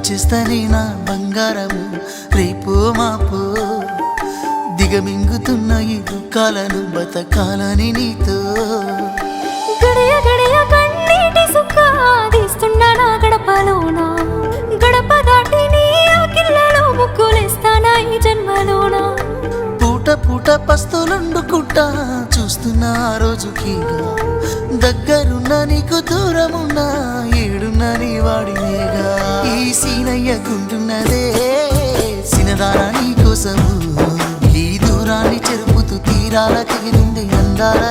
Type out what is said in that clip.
వచ్చేస్తానే నా బంగారము రేపో మాపో దిగమింగుతున్న ఈ దుఃఖాలను బతకాలని నీతో గడియ గడియ కన్నీటి సుక్క తీస్తున్నా నా గడపలోన గడప దాటి నీ ఆకిళ్ళలో ముగ్గులేస్తానా ఈ జన్మలోన పూట పూట పస్తులుండుకుంటా చూస్తున్నా ఆ రోజుకిగా దగ్గరున్న నీకు దూరమున్నా ఏడున్న నీ వాడినేగా ఈ సీనయ్య గుంటున్నదే సినదారా నీ కోసము ఈ దూరాన్ని చెరుపుతూ తీరాల తిరిగింది అందాల